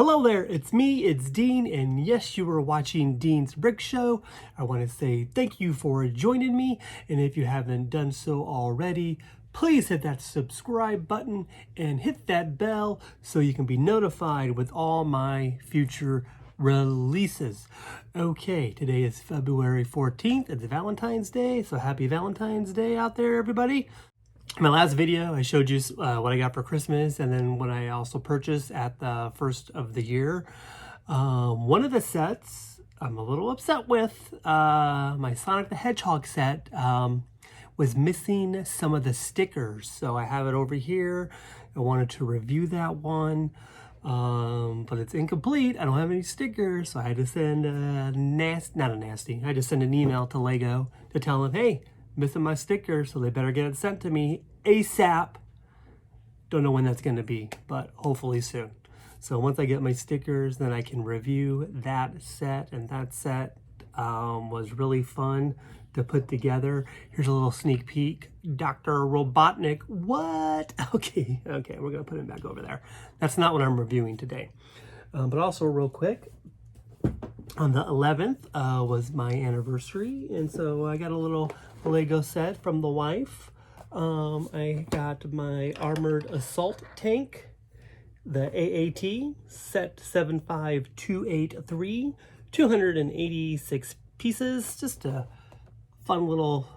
Hello there, it's me, it's Dean, and yes, you are watching Dean's Brick Show. I want to say thank you for joining me, and if you haven't done so already, please hit that subscribe button and hit that bell so you can be notified with all my future releases. Okay, today is February 14th, it's Valentine's Day, so happy Valentine's Day out there, everybody. In my last video, I showed you what I got for Christmas and then what I also purchased at the first of the year. One of the sets I'm a little upset with, my Sonic the Hedgehog set, was missing some of the stickers. So I have it over here. I wanted to review that one, but it's incomplete. I don't have any stickers, so I had to send I just sent an email to LEGO to tell them, hey, missing my sticker, so they better get it sent to me ASAP. Don't know when that's going to be, but hopefully soon. So once I get my stickers, then I can review that set, and that set was really fun to put together. Here's a little sneak peek. Dr. Robotnik, what? Okay, we're going to put him back over there. That's not what I'm reviewing today. But also real quick, on the 11th was my anniversary, and so I got a little LEGO set from the wife. I got my armored assault tank, the AAT set 75283, 286 pieces, just a fun little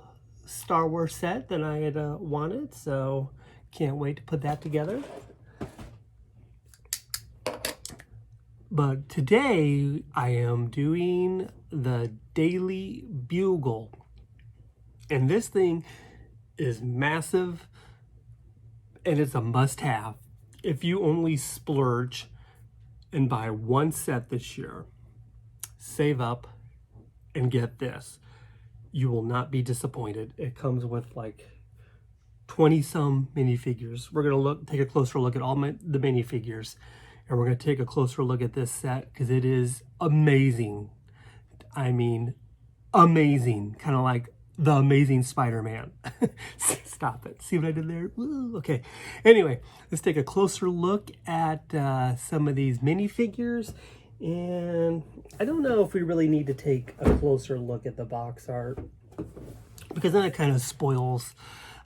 Star Wars set that I had wanted, so can't wait to put that together. But today I am doing the Daily Bugle. And this thing is massive, and it's a must-have. If you only splurge and buy one set this year, save up and get this, you will not be disappointed. It comes with like 20-some minifigures. We're gonna take a closer look at all the minifigures, and we're gonna take a closer look at this set because it is amazing. I mean, amazing, kind of like the Amazing Spider-Man. Stop it. See what I did there? Ooh, okay. Anyway, let's take a closer look at some of these minifigures. And I don't know if we really need to take a closer look at the box art, because then it kind of spoils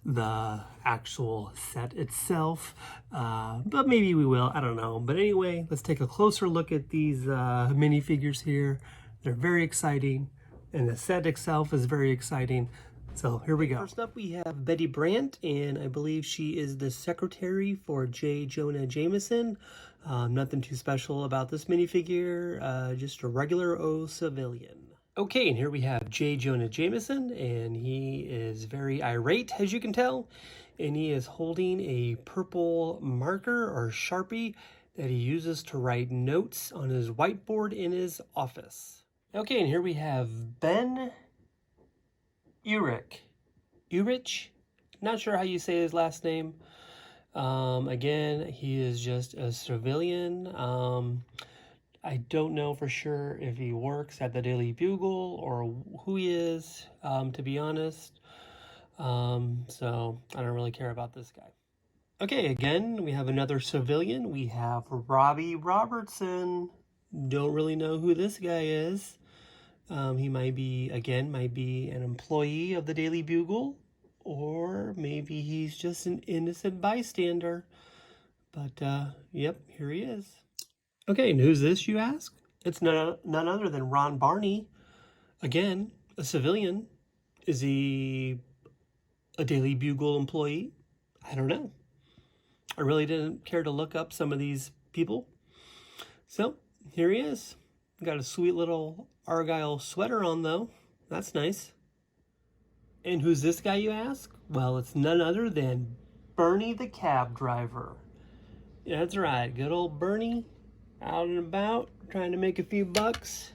the actual set itself. But maybe we will. I don't know. But anyway, let's take a closer look at these minifigures here. They're very exciting. And the set itself is very exciting. So here we go. First up, we have Betty Brandt, and I believe she is the secretary for Jonah Jameson. Nothing too special about this minifigure, just a regular civilian. Okay, and here we have Jonah Jameson, and he is very irate, as you can tell. And he is holding a purple marker or Sharpie that he uses to write notes on his whiteboard in his office. Okay, and here we have Ben Urich. Not sure how you say his last name. Again, he is just a civilian. I don't know for sure if he works at the Daily Bugle or who he is, to be honest. So I don't really care about this guy. Okay, again, we have another civilian. We have Robbie Robertson. Don't really know who this guy is. He might be an employee of the Daily Bugle, or maybe he's just an innocent bystander. But, yep, here he is. Okay, and who's this, you ask? It's none other than Ron Barney. Again, a civilian. Is he a Daily Bugle employee? I don't know. I really didn't care to look up some of these people. So, here he is. Got a sweet little Argyle sweater on, though. That's nice. And who's this guy, you ask? Well, it's none other than Bernie the cab driver. Yeah, that's right. Good old Bernie, out and about, trying to make a few bucks,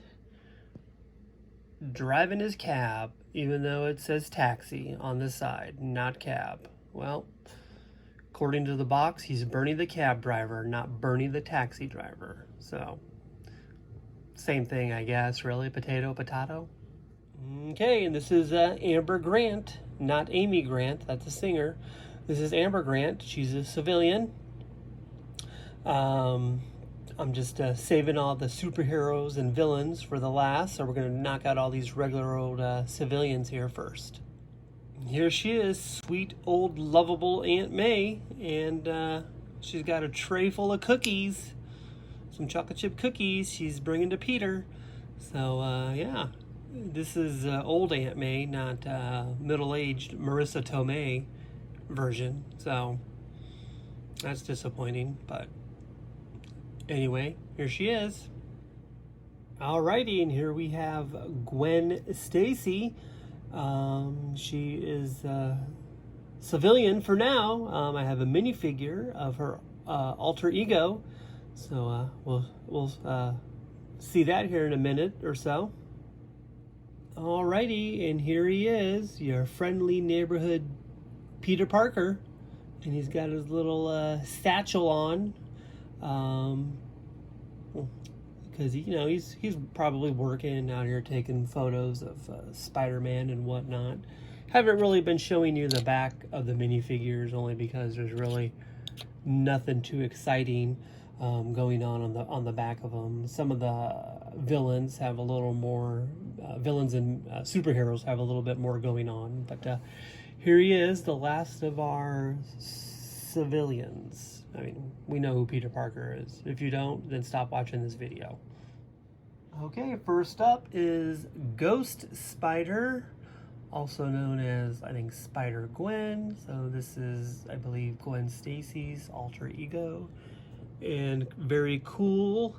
driving his cab, even though it says taxi on the side, not cab. Well, according to the box, he's Bernie the cab driver, not Bernie the taxi driver. So, same thing, I guess, really. Potato, potato. Okay, and this is Amber Grant, not Amy Grant. That's a singer. This is Amber Grant. She's a civilian. I'm just saving all the superheroes and villains for the last, so we're going to knock out all these regular old civilians here first. Here she is, sweet old lovable Aunt May, and she's got a tray full of cookies, some chocolate chip cookies she's bringing to Peter. So yeah, this is old Aunt May, not middle-aged Marissa Tomei version, so that's disappointing, but anyway, here she is. Alrighty, and here we have Gwen Stacy. She is civilian for now. I have a minifigure of her alter ego, so we'll see that here in a minute or so. Alrighty, and here he is, your friendly neighborhood Peter Parker, and he's got his little satchel on, because he's probably working out here taking photos of Spider-Man and whatnot. Haven't really been showing you the back of the minifigures, only because there's really nothing too exciting going on the back of them. Some of the villains have a little more villains and superheroes have a little bit more going on, but here he is, the last of our civilians. I mean, we know who Peter Parker is. If you don't, then stop watching this video. Okay, first up is Ghost Spider, also known as, I think, Spider-Gwen. So this is, I believe, Gwen Stacy's alter ego. And very cool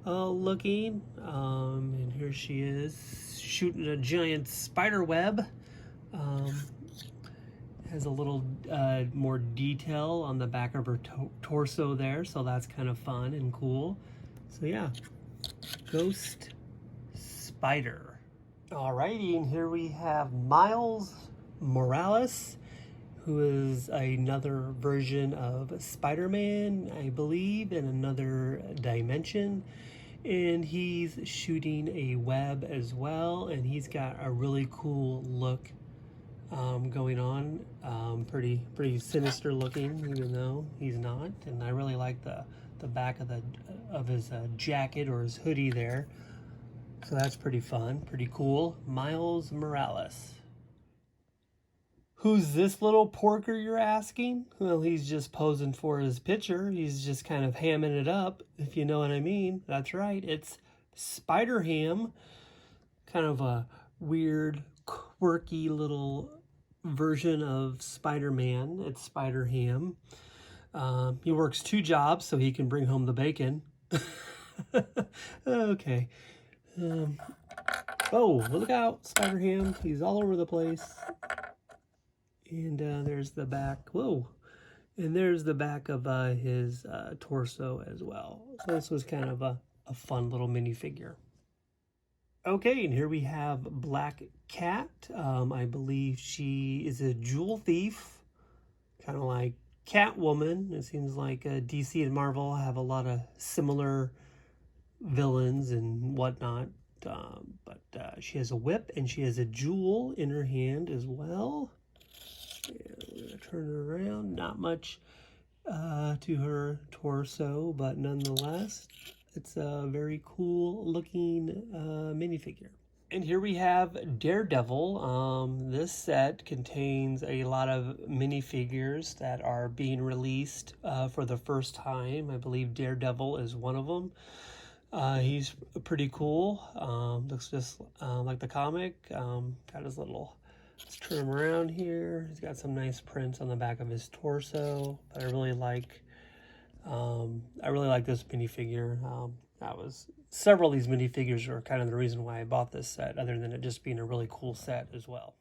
looking. And here she is, shooting a giant spider web. Has a little more detail on the back of her torso there, so that's kind of fun and cool. So yeah, Ghost Spider. Alrighty, and here we have Miles Morales, who is another version of Spider-Man, I believe, in another dimension. And he's shooting a web as well, and he's got a really cool look going on. Pretty sinister looking, even though he's not. And I really like the back of his jacket or his hoodie there. So that's pretty fun, pretty cool. Miles Morales. Who's this little porker, you're asking? Well, he's just posing for his picture. He's just kind of hamming it up, if you know what I mean. That's right, it's Spider-Ham. Kind of a weird, quirky little version of Spider-Man. It's Spider-Ham. He works 2 jobs so he can bring home the bacon. Okay. Oh, look out, Spider-Ham. He's all over the place. And there's the back. Whoa. And there's the back of his torso as well. So this was kind of a fun little minifigure. Okay, and here we have Black Cat. I believe she is a jewel thief, kind of like Catwoman. It seems like DC and Marvel have a lot of similar villains and whatnot. But she has a whip and she has a jewel in her hand as well. And we're going to turn her around. Not much to her torso, but nonetheless, it's a very cool looking minifigure. And here we have Daredevil. This set contains a lot of minifigures that are being released for the first time. I believe Daredevil is one of them. He's pretty cool. Looks just like the comic. Got his little, let's turn him around here. He's got some nice prints on the back of his torso, but I really like this minifigure. Several of these minifigures are kind of the reason why I bought this set, other than it just being a really cool set as well.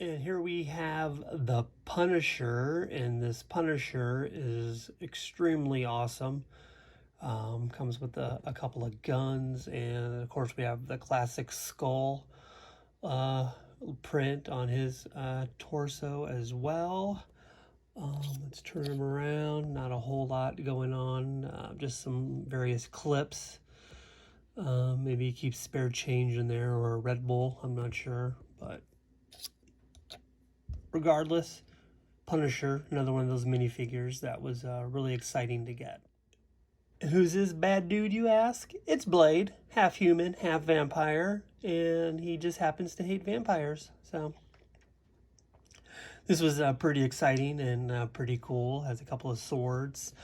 And here we have the Punisher, and this Punisher is extremely awesome. Comes with a couple of guns, and of course we have the classic skull print on his torso as well. Let's turn him around. Not a whole lot going on, just some various clips. Maybe he keeps spare change in there, or a Red Bull, I'm not sure, but regardless, Punisher, another one of those minifigures that was really exciting to get. Who's this bad dude, you ask? It's Blade, half human, half vampire, and he just happens to hate vampires. So this was pretty exciting and pretty cool. Has a couple of swords.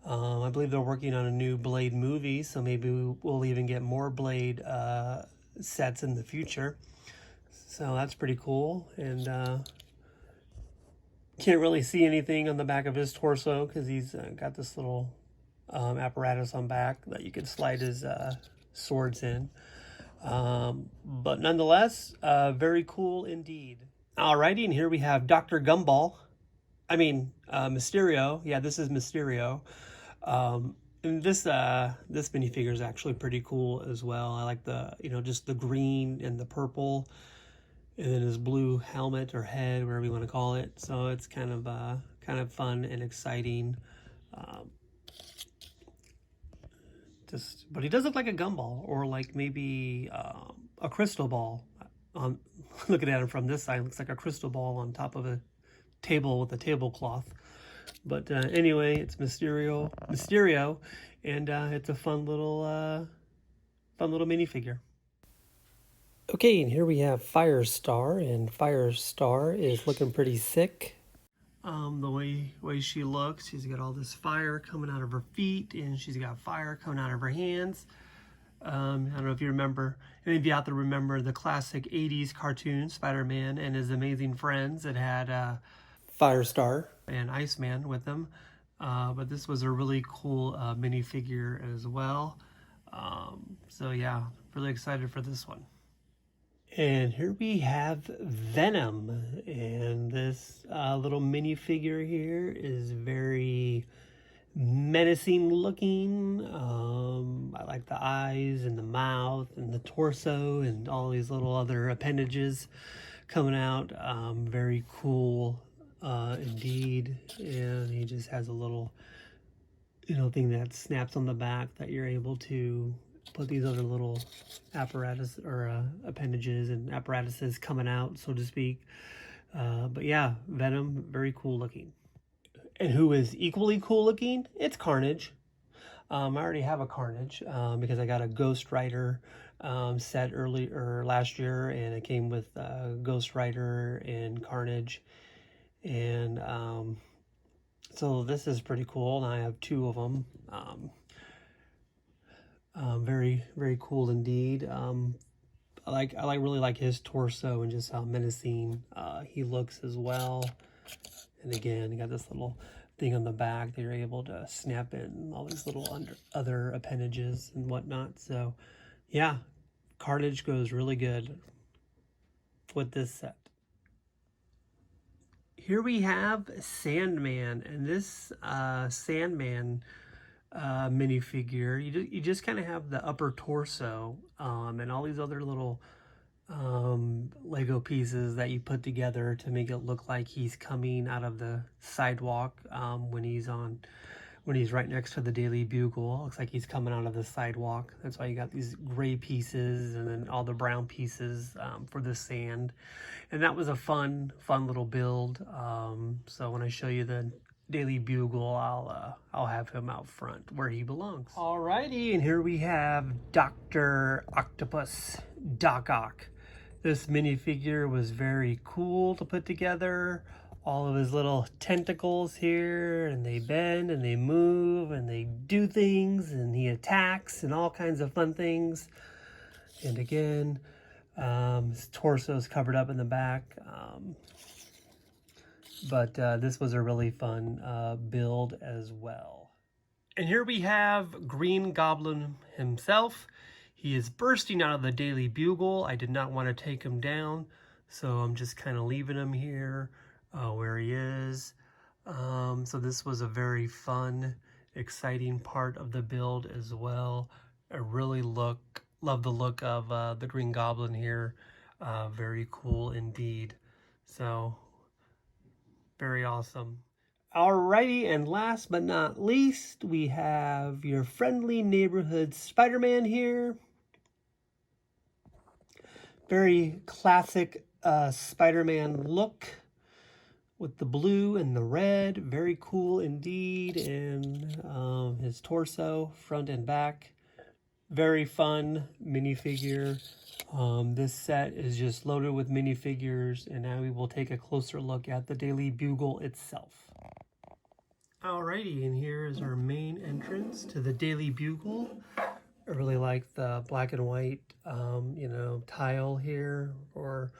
I believe they're working on a new Blade movie, so maybe we'll even get more Blade sets in the future. So that's pretty cool. And can't really see anything on the back of his torso because he's got this little apparatus on back that you can slide his swords in. But nonetheless, very cool indeed. Alrighty, and here we have Dr. Gumball. Mysterio. Yeah, this is Mysterio. And this minifigure is actually pretty cool as well. I like the, just the green and the purple, and then his blue helmet or head, whatever you want to call it. So it's kind of fun and exciting. But he does look like a gumball, or like maybe a crystal ball. Looking at him from this side, looks like a crystal ball on top of a table with a tablecloth. But anyway, it's Mysterio, and it's a fun little minifigure. Okay, and here we have Firestar, and Firestar is looking pretty sick. The way she looks, she's got all this fire coming out of her feet, and she's got fire coming out of her hands. I don't know if you remember, any of you out there remember the classic 80s cartoon, Spider-Man and His Amazing Friends. It had Firestar and Iceman with them. But this was a really cool minifigure as well. So yeah, really excited for this one. And here we have Venom, and this little minifigure here is very menacing looking. I like the eyes and the mouth and the torso and all these little other appendages coming out. Very cool indeed. And he just has a little thing that snaps on the back that you're able to put these other little apparatus or appendages and apparatuses coming out, so to speak. But yeah, Venom, very cool looking. And who is equally cool looking? It's Carnage. I already have a Carnage because I got a Ghost Rider set last year, and it came with Ghost Rider and Carnage. And so this is pretty cool, and I have two of them. Very, very cool indeed. I really like his torso and just how menacing he looks as well. And again, you got this little thing on the back that you're able to snap in all these little other appendages and whatnot. So yeah, Carnage goes really good with this set. Here we have Sandman, and this Sandman minifigure, you just kind of have the upper torso and all these other little Lego pieces that you put together to make it look like he's coming out of the sidewalk when he's right next to the Daily Bugle. Looks like he's coming out of the sidewalk. That's why you got these gray pieces and then all the brown pieces for the sand. And that was a fun little build. So when I show you the Daily Bugle, I'll have him out front where he belongs. Alrighty, and here we have Dr. Octopus Doc Ock. This minifigure was very cool to put together. All of his little tentacles here, and they bend and they move and they do things, and he attacks and all kinds of fun things. And again, his torso is covered up in the back. But this was a really fun build as well. And here we have Green Goblin himself. He is bursting out of the Daily Bugle. I did not want to take him down, so I'm just kind of leaving him here where he is. So this was a very fun, exciting part of the build as well. I really love the look of the Green Goblin here. Very cool indeed. So very awesome. Alrighty, and last but not least, we have your friendly neighborhood Spider-Man here. Very classic Spider-Man look with the blue and the red. Very cool indeed. And his torso, front and back. Very fun minifigure. This set is just loaded with minifigures, and now we will take a closer look at the Daily Bugle itself. Alrighty, and here is our main entrance to the Daily Bugle. I really like the black and white, tile here, or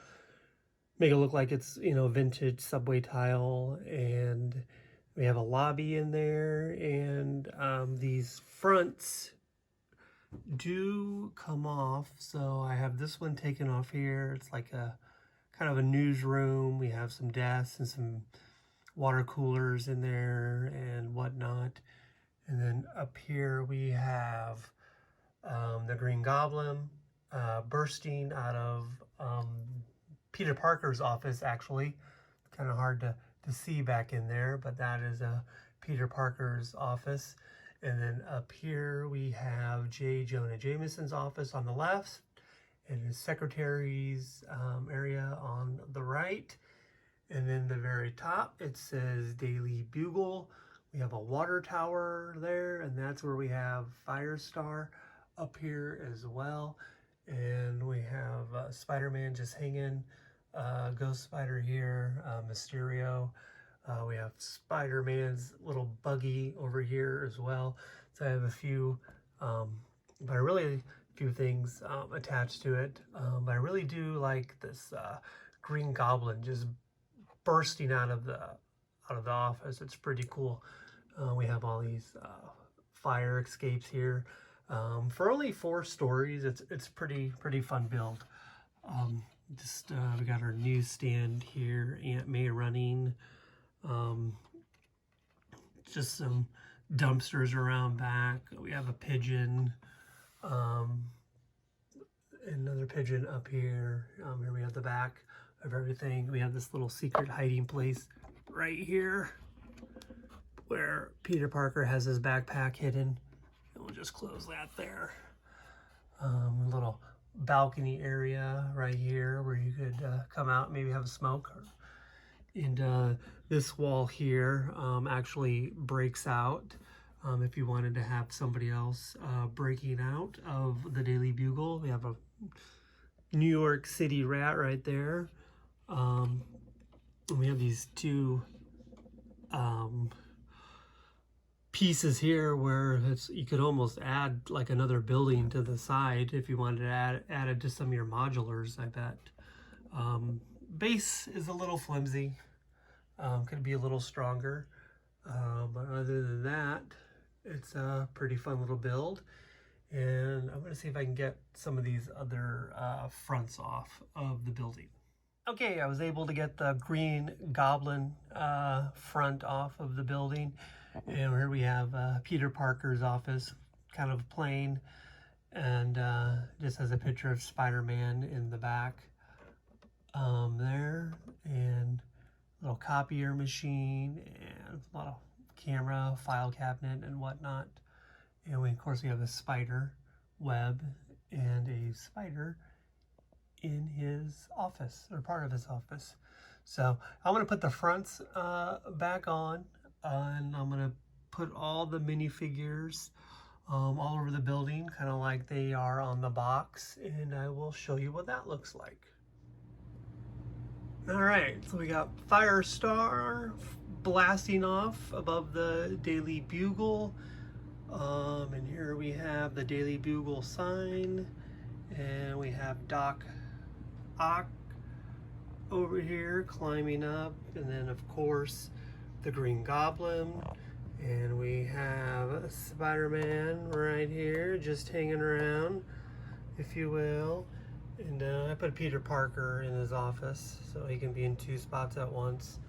make it look like it's, vintage subway tile. And we have a lobby in there, and these fronts do come off. So I have this one taken off here. It's like a kind of a newsroom. We have some desks and some water coolers in there and whatnot. And then up here we have the Green Goblin bursting out of Peter Parker's office, actually. Kind of hard to see back in there, but that is Peter Parker's office. And then up here we have Jonah Jameson's office on the left, and his secretary's area on the right. And then the very top, it says Daily Bugle. We have a water tower there, and that's where we have Firestar up here as well. And we have Spider-Man just hanging, Ghost Spider here, Mysterio. We have Spider-Man's little buggy over here as well. So I have a few, but really few things attached to it. But I really do like this Green Goblin just bursting out of the office. It's pretty cool. We have all these fire escapes here. For only 4 stories, it's pretty fun build. We got our newsstand here, Aunt May running. Just some dumpsters around back. We have a pigeon. Another pigeon up here. Here we have the back of everything. We have this little secret hiding place right here where Peter Parker has his backpack hidden. And we'll just close that there. A little balcony area right here where you could come out and maybe have a smoke. And this wall here actually breaks out if you wanted to have somebody else breaking out of the Daily Bugle. We have a New York City rat right there. And we have these 2 pieces here where you could almost add like another building to the side if you wanted to add it to some of your modulars, I bet. Base is a little flimsy. Could be a little stronger. But other than that, it's a pretty fun little build. And I'm going to see if I can get some of these other fronts off of the building. Okay, I was able to get the Green Goblin front off of the building. And here we have Peter Parker's office, kind of plain, and just has a picture of Spider-Man in the back there, and a little copier machine, and a lot of camera, file cabinet, and whatnot. And of course we have a spider web and a spider in his office, or part of his office. So I'm going to put the fronts back on. And I'm going to put all the minifigures all over the building, kind of like they are on the box, and I will show you what that looks like. Alright, so we got Firestar blasting off above the Daily Bugle, and here we have the Daily Bugle sign, and we have Doc Ock over here climbing up, and then of course the Green Goblin, and we have Spider-Man right here just hanging around, if you will. And I put Peter Parker in his office so he can be in 2 spots at once.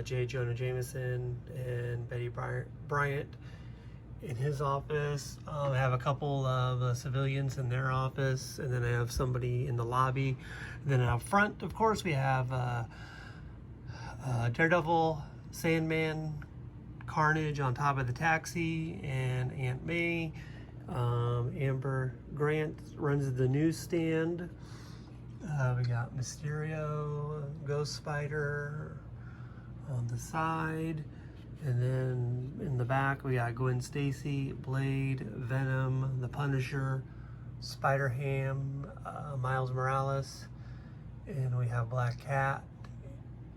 Jonah Jameson and Betty Brandt in his office. I have a couple of civilians in their office, and then I have somebody in the lobby. And then out front, of course, we have Daredevil, Sandman, Carnage on top of the taxi, and Aunt May. Amber Grant runs the newsstand. We got Mysterio, Ghost Spider on the side. And then in the back, we got Gwen Stacy, Blade, Venom, the Punisher, Spider-Ham, Miles Morales, and we have Black Cat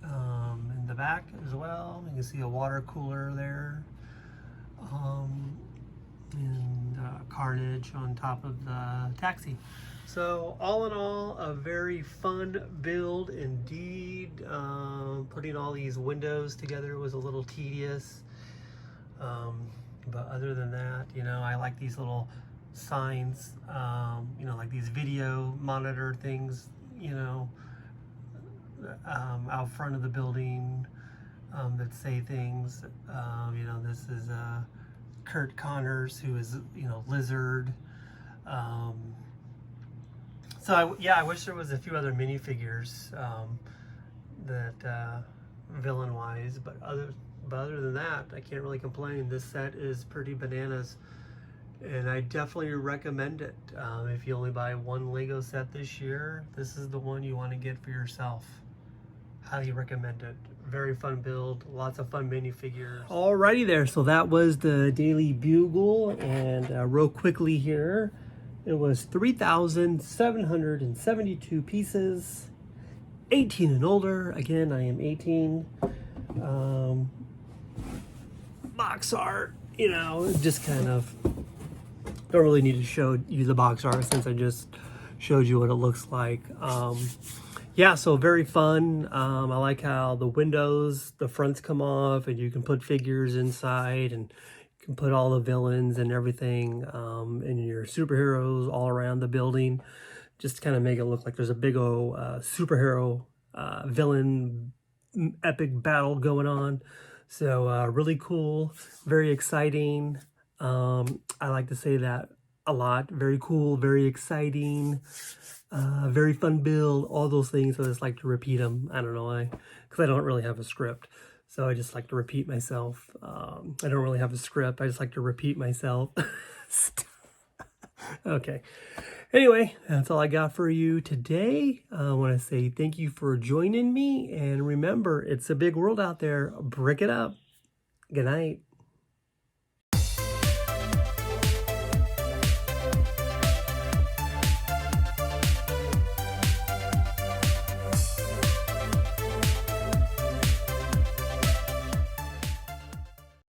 in the back as well. You can see a water cooler there, and Carnage on top of the taxi. So all in all, a very fun build indeed. Putting all these windows together was a little tedious. But other than that, you know, I like these little signs, you know, like these video monitor things, you know, out front of the building that say things. You know, this is Kurt Connors, who is, you know, Lizard. So yeah, I wish there was a few other minifigures that villain-wise, but other than that, I can't really complain. This set is pretty bananas, and I definitely recommend it. If you only buy one Lego set this year, this is the one you want to get for yourself. Highly recommend it. Very fun build, lots of fun minifigures. Alrighty there, so that was the Daily Bugle, and real quickly here, it was 3,772 pieces, 18 and older. Again, I am 18. Box art, you know, just kind of, don't really need to show you the box art since I just showed you what it looks like. Yeah, so very fun. I like how the windows, the fronts come off, and you can put figures inside, and you can put all the villains and everything, and your superheroes all around the building, just to kind of make it look like there's a big old superhero villain epic battle going on. So really cool, very exciting. I like to say that a lot. Very cool, very exciting. Very fun build, all those things. I just like to repeat them. I don't know why, because I don't really have a script. So I just like to repeat myself. I don't really have a script. I just like to repeat myself. Okay. Anyway, that's all I got for you today. I want to say thank you for joining me. And remember, it's a big world out there. Brick it up. Good night.